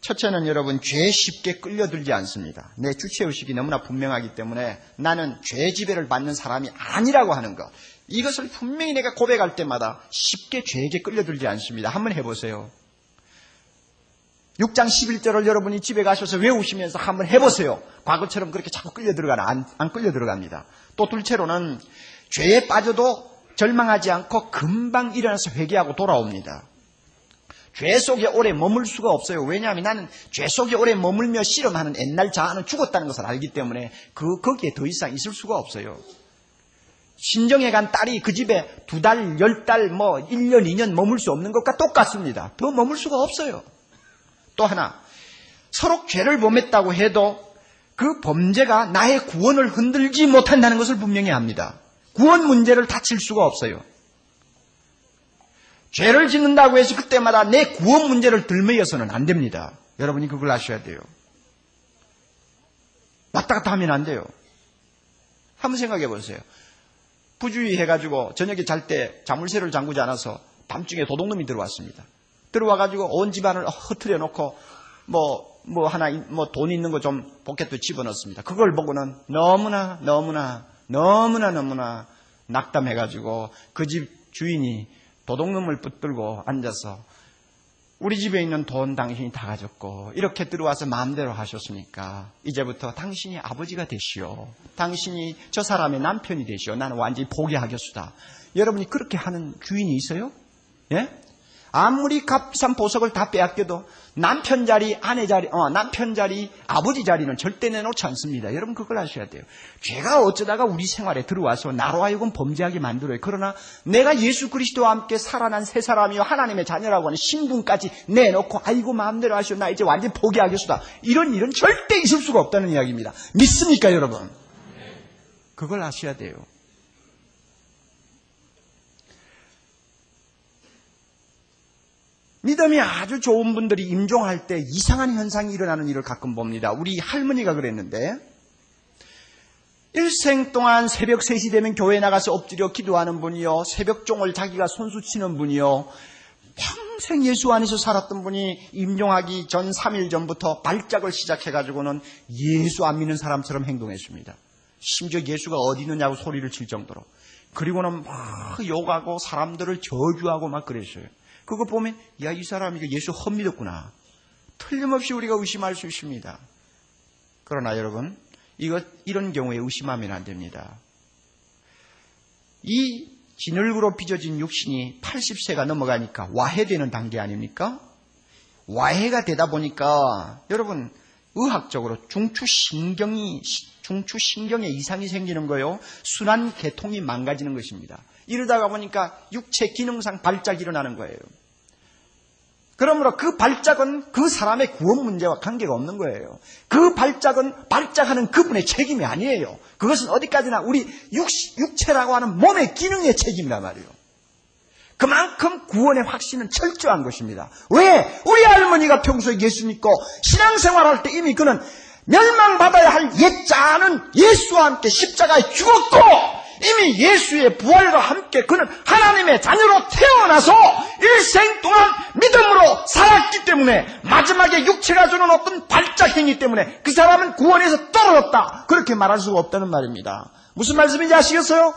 첫째는 여러분, 죄에 쉽게 끌려들지 않습니다. 내 주체의식이 너무나 분명하기 때문에 나는 죄 지배를 받는 사람이 아니라고 하는 것, 이것을 분명히 내가 고백할 때마다 쉽게 죄에게 끌려들지 않습니다. 한번 해보세요. 6장 11절을 여러분이 집에 가셔서 외우시면서 한번 해보세요. 과거처럼 그렇게 자꾸 끌려들어가나? 안 끌려들어갑니다. 또 둘째로는 죄에 빠져도 절망하지 않고 금방 일어나서 회개하고 돌아옵니다. 죄 속에 오래 머물 수가 없어요. 왜냐하면 나는 죄 속에 오래 머물며 씨름하는 옛날 자아는 죽었다는 것을 알기 때문에 거기에 더 이상 있을 수가 없어요. 신정에 간 딸이 그 집에 2달, 10달, 1년, 2년 머물 수 없는 것과 똑같습니다. 더 머물 수가 없어요. 또 하나, 서로 죄를 범했다고 해도 그 범죄가 나의 구원을 흔들지 못한다는 것을 분명히 합니다. 구원 문제를 다칠 수가 없어요. 죄를 짓는다고 해서 그때마다 내 구원 문제를 들매여서는 안 됩니다. 여러분이 그걸 아셔야 돼요. 왔다 갔다 하면 안 돼요. 한번 생각해 보세요. 부주의 해가지고 저녁에 잘 때 자물쇠를 잠그지 않아서 밤중에 도둑놈이 들어왔습니다. 들어와가지고 온 집안을 흐트려 놓고 돈 있는 거 좀 포켓에 집어넣습니다. 그걸 보고는 너무나 낙담해가지고 그 집 주인이 도둑놈을 붙들고 앉아서 우리 집에 있는 돈 당신이 다 가졌고 이렇게 들어와서 마음대로 하셨으니까 이제부터 당신이 아버지가 되시오. 당신이 저 사람의 남편이 되시오. 나는 완전히 포기하겠수다. 여러분이 그렇게 하는 주인이 있어요? 예? 아무리 값비싼 보석을 다 빼앗겨도 남편 자리, 남편 자리, 아버지 자리는 절대 내놓지 않습니다. 여러분 그걸 아셔야 돼요. 죄가 어쩌다가 우리 생활에 들어와서 나로 하여금 범죄하게 만들어요. 그러나 내가 예수 그리스도와 함께 살아난 새 사람이요 하나님의 자녀라고 하는 신분까지 내놓고 아이고 마음대로 하시오 나 이제 완전히 포기하겠습니다. 이런 일은 절대 있을 수가 없다는 이야기입니다. 믿습니까 여러분? 그걸 아셔야 돼요. 믿음이 아주 좋은 분들이 임종할 때 이상한 현상이 일어나는 일을 가끔 봅니다. 우리 할머니가 그랬는데 일생 동안 새벽 3시 되면 교회에 나가서 엎드려 기도하는 분이요. 새벽종을 자기가 손수 치는 분이요. 평생 예수 안에서 살았던 분이 임종하기 전 3일 전부터 발작을 시작해가지고는 예수 안 믿는 사람처럼 행동했습니다. 심지어 예수가 어디 있느냐고 소리를 칠 정도로. 그리고는 막 욕하고 사람들을 저주하고 막 그랬어요. 그거 보면 야, 이 사람이 예수 헛믿었구나. 틀림없이 우리가 의심할 수 있습니다. 그러나 여러분 이런 경우에 의심하면 안 됩니다. 이 진흙으로 빚어진 육신이 80세가 넘어가니까 와해되는 단계 아닙니까? 와해가 되다 보니까 여러분 의학적으로 중추신경에 이상이 생기는 거예요. 순환 계통이 망가지는 것입니다. 이러다가 보니까 육체 기능상 발작이 일어나는 거예요. 그러므로 그 발작은 그 사람의 구원 문제와 관계가 없는 거예요. 그 발작은 발작하는 그분의 책임이 아니에요. 그것은 어디까지나 우리 육체라고 하는 몸의 기능의 책임이란 말이에요. 그만큼 구원의 확신은 철저한 것입니다. 왜? 우리 할머니가 평소에 예수 믿고 신앙생활할 때 이미 그는 멸망받아야 할 옛자는 예수와 함께 십자가에 죽었고 이미 예수의 부활과 함께 그는 하나님의 자녀로 태어나서 일생 동안 믿음으로 살았기 때문에 마지막에 육체가 주는 어떤 발작행위 때문에 그 사람은 구원에서 떨어졌다. 그렇게 말할 수가 없다는 말입니다. 무슨 말씀인지 아시겠어요?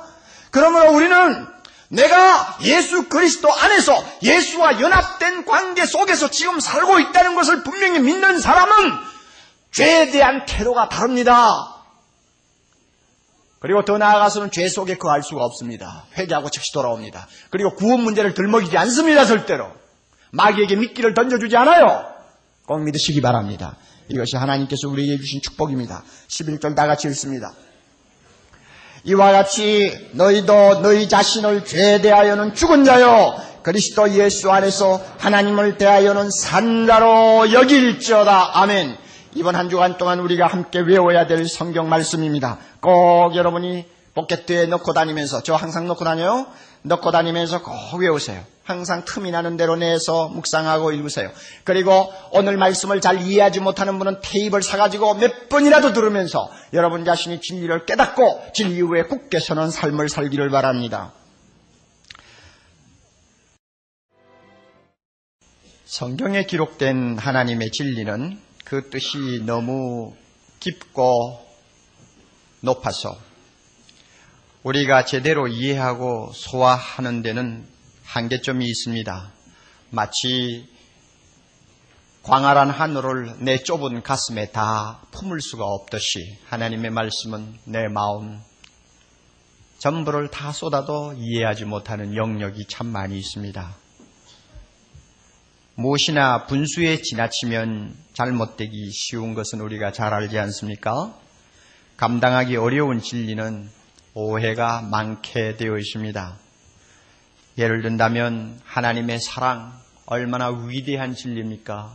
그러므로 우리는 내가 예수 그리스도 안에서 예수와 연합된 관계 속에서 지금 살고 있다는 것을 분명히 믿는 사람은 죄에 대한 태도가 다릅니다. 그리고 더 나아가서는 죄 속에 거할 수가 없습니다. 회개하고 즉시 돌아옵니다. 그리고 구원 문제를 들먹이지 않습니다. 절대로. 마귀에게 미끼를 던져주지 않아요. 꼭 믿으시기 바랍니다. 이것이 하나님께서 우리에게 주신 축복입니다. 11절 다 같이 읽습니다. 이와 같이 너희도 너희 자신을 죄에 대하여는 죽은 자요 그리스도 예수 안에서 하나님을 대하여는 산 자로 여길지어다. 아멘. 이번 한 주간 동안 우리가 함께 외워야 될 성경 말씀입니다. 꼭 여러분이 포켓에 넣고 다니면서, 저 항상 넣고 다녀요. 넣고 다니면서 꼭 외우세요. 항상 틈이 나는 대로 내서 묵상하고 읽으세요. 그리고 오늘 말씀을 잘 이해하지 못하는 분은 테이프를 사가지고 몇 번이라도 들으면서 여러분 자신이 진리를 깨닫고 진리 위에 굳게 서는 삶을 살기를 바랍니다. 성경에 기록된 하나님의 진리는 그 뜻이 너무 깊고 높아서 우리가 제대로 이해하고 소화하는 데는 한계점이 있습니다. 마치 광활한 하늘을 내 좁은 가슴에 다 품을 수가 없듯이 하나님의 말씀은 내 마음 전부를 다 쏟아도 이해하지 못하는 영역이 참 많이 있습니다. 무엇이나 분수에 지나치면 잘못되기 쉬운 것은 우리가 잘 알지 않습니까? 감당하기 어려운 진리는 오해가 많게 되어 있습니다. 예를 든다면 하나님의 사랑 얼마나 위대한 진리입니까?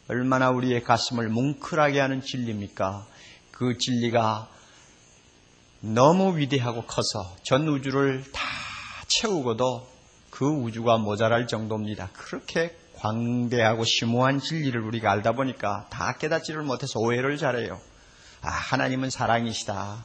얼마나 우리의 가슴을 뭉클하게 하는 진리입니까? 그 진리가 너무 위대하고 커서 전 우주를 다 채우고도 그 우주가 모자랄 정도입니다. 그렇게 광대하고 심오한 진리를 우리가 알다 보니까 다 깨닫지를 못해서 오해를 잘해요. 하나님은 사랑이시다.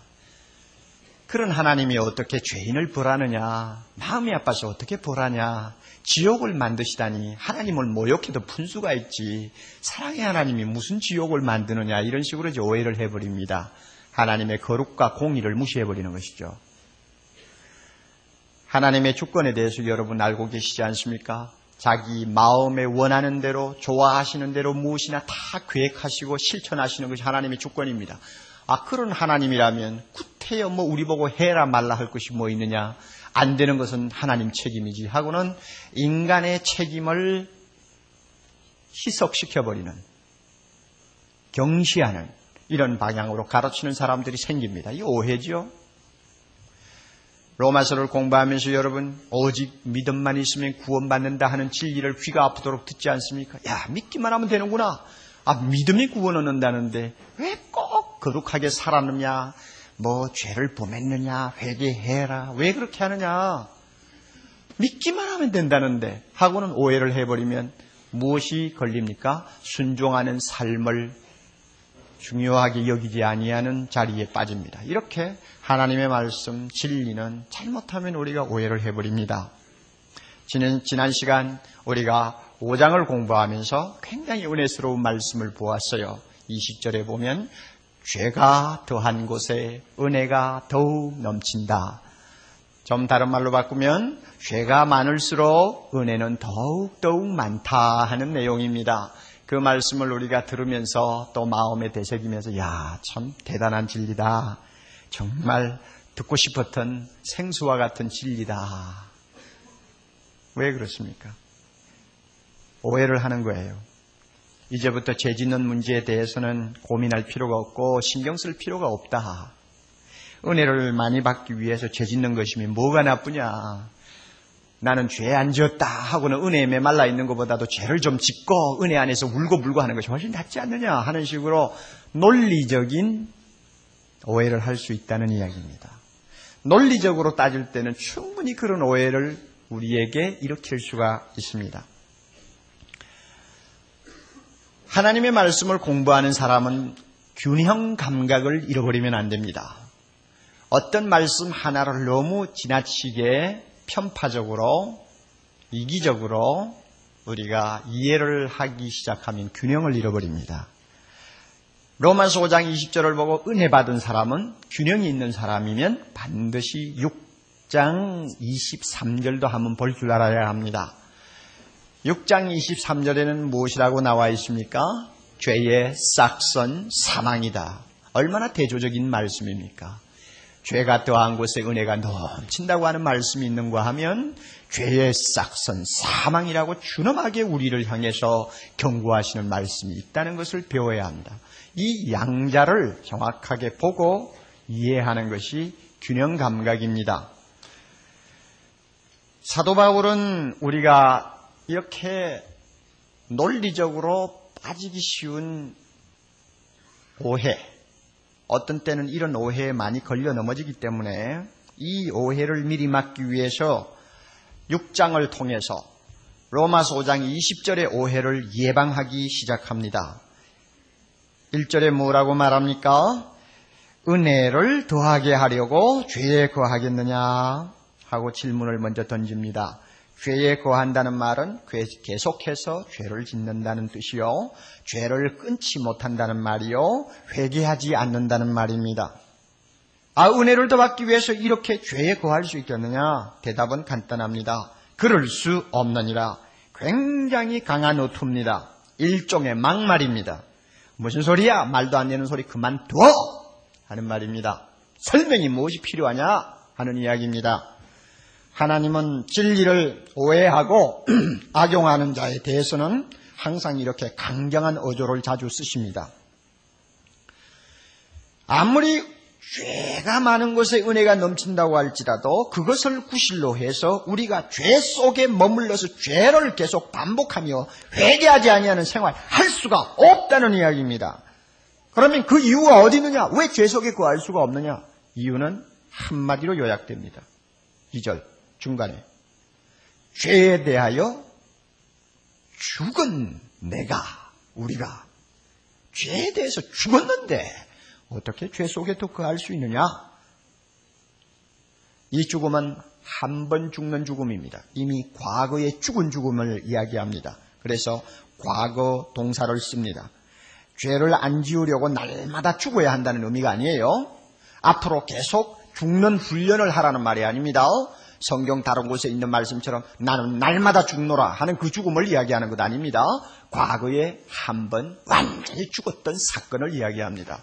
그런 하나님이 어떻게 죄인을 벌하느냐, 마음이 아파서 어떻게 벌하냐, 지옥을 만드시다니 하나님을 모욕해도 분수가 있지 사랑의 하나님이 무슨 지옥을 만드느냐, 이런 식으로 이제 오해를 해버립니다. 하나님의 거룩과 공의를 무시해버리는 것이죠. 하나님의 주권에 대해서 여러분 알고 계시지 않습니까? 자기 마음에 원하는 대로 좋아하시는 대로 무엇이나 다 계획하시고 실천하시는 것이 하나님의 주권입니다. 그런 하나님이라면 구태여 우리 보고 해라 말라 할 것이 뭐 있느냐? 안 되는 것은 하나님 책임이지 하고는 인간의 책임을 희석시켜버리는, 경시하는 이런 방향으로 가르치는 사람들이 생깁니다. 이 오해죠. 로마서를 공부하면서 여러분, 오직 믿음만 있으면 구원받는다 하는 진리를 귀가 아프도록 듣지 않습니까? 야, 믿기만 하면 되는구나. 믿음이 구원 얻는다는데 왜 꼭 거룩하게 살았느냐, 죄를 범했느냐, 회개해라, 왜 그렇게 하느냐, 믿기만 하면 된다는데 하고는 오해를 해버리면 무엇이 걸립니까? 순종하는 삶을 중요하게 여기지 아니하는 자리에 빠집니다. 이렇게 하나님의 말씀, 진리는 잘못하면 우리가 오해를 해버립니다. 지난 시간 우리가 5장을 공부하면서 굉장히 은혜스러운 말씀을 보았어요. 20절에 보면 죄가 더한 곳에 은혜가 더욱 넘친다. 좀 다른 말로 바꾸면 죄가 많을수록 은혜는 더욱 많다 하는 내용입니다. 그 말씀을 우리가 들으면서 또 마음에 되새기면서 참 대단한 진리다. 정말 듣고 싶었던 생수와 같은 진리다. 왜 그렇습니까? 오해를 하는 거예요. 이제부터 죄 짓는 문제에 대해서는 고민할 필요가 없고 신경 쓸 필요가 없다. 은혜를 많이 받기 위해서 죄 짓는 것이면 뭐가 나쁘냐. 나는 죄 안 지었다 하고는 은혜에 메말라 있는 것보다도 죄를 좀 짓고 은혜 안에서 울고불고 하는 것이 훨씬 낫지 않느냐 하는 식으로 논리적인 오해를 할 수 있다는 이야기입니다. 논리적으로 따질 때는 충분히 그런 오해를 우리에게 일으킬 수가 있습니다. 하나님의 말씀을 공부하는 사람은 균형 감각을 잃어버리면 안 됩니다. 어떤 말씀 하나를 너무 지나치게 편파적으로, 이기적으로 우리가 이해를 하기 시작하면 균형을 잃어버립니다. 로마서 5장 20절을 보고 은혜 받은 사람은, 균형이 있는 사람이면 반드시 6장 23절도 한번 볼 줄 알아야 합니다. 6장 23절에는 무엇이라고 나와 있습니까? 죄의 싹선 사망이다. 얼마나 대조적인 말씀입니까? 죄가 더한 곳에 은혜가 넘친다고 하는 말씀이 있는가 하면 죄의 싹선 사망이라고 준엄하게 우리를 향해서 경고하시는 말씀이 있다는 것을 배워야 합니다. 이 양자를 정확하게 보고 이해하는 것이 균형 감각입니다. 사도 바울은 우리가 이렇게 논리적으로 빠지기 쉬운 오해, 어떤 때는 이런 오해에 많이 걸려 넘어지기 때문에 이 오해를 미리 막기 위해서 6장을 통해서 로마서 5장 20절의 오해를 예방하기 시작합니다. 1절에 뭐라고 말합니까? 은혜를 더하게 하려고 죄에 거하겠느냐 하고 질문을 먼저 던집니다. 죄에 거한다는 말은 계속해서 죄를 짓는다는 뜻이요, 죄를 끊지 못한다는 말이요, 회개하지 않는다는 말입니다. 은혜를 더 받기 위해서 이렇게 죄에 거할 수 있겠느냐? 대답은 간단합니다. 그럴 수 없느니라. 굉장히 강한 어투입니다. 일종의 막말입니다. 무슨 소리야? 말도 안 되는 소리 그만둬! 하는 말입니다. 설명이 무엇이 필요하냐? 하는 이야기입니다. 하나님은 진리를 오해하고 악용하는 자에 대해서는 항상 이렇게 강경한 어조를 자주 쓰십니다. 아무리 죄가 많은 곳에 은혜가 넘친다고 할지라도 그것을 구실로 해서 우리가 죄 속에 머물러서 죄를 계속 반복하며 회개하지 아니하는 생활을 할 수가 없다는 이야기입니다. 그러면 그 이유가 어디 있느냐? 왜 죄 속에 거할 수가 없느냐? 이유는 한마디로 요약됩니다. 2절 중간에 죄에 대하여 죽은 우리가 죄에 대해서 죽었는데 어떻게 죄 속에 또 거할 수 있느냐? 이 죽음은 한 번 죽는 죽음입니다. 이미 과거에 죽은 죽음을 이야기합니다. 그래서 과거 동사를 씁니다. 죄를 안 지우려고 날마다 죽어야 한다는 의미가 아니에요. 앞으로 계속 죽는 훈련을 하라는 말이 아닙니다. 성경 다른 곳에 있는 말씀처럼 나는 날마다 죽노라 하는 그 죽음을 이야기하는 것 아닙니다. 과거에 한 번 완전히 죽었던 사건을 이야기합니다.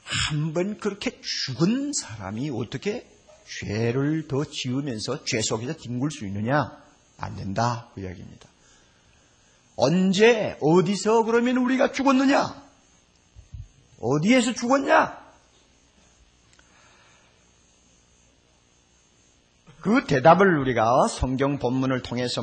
한 번 그렇게 죽은 사람이 어떻게 죄를 더 지으면서 죄 속에서 뒹굴 수 있느냐? 안 된다. 그 이야기입니다. 언제 어디서 그러면 우리가 죽었느냐? 어디에서 죽었냐? 그 대답을 우리가 성경 본문을 통해서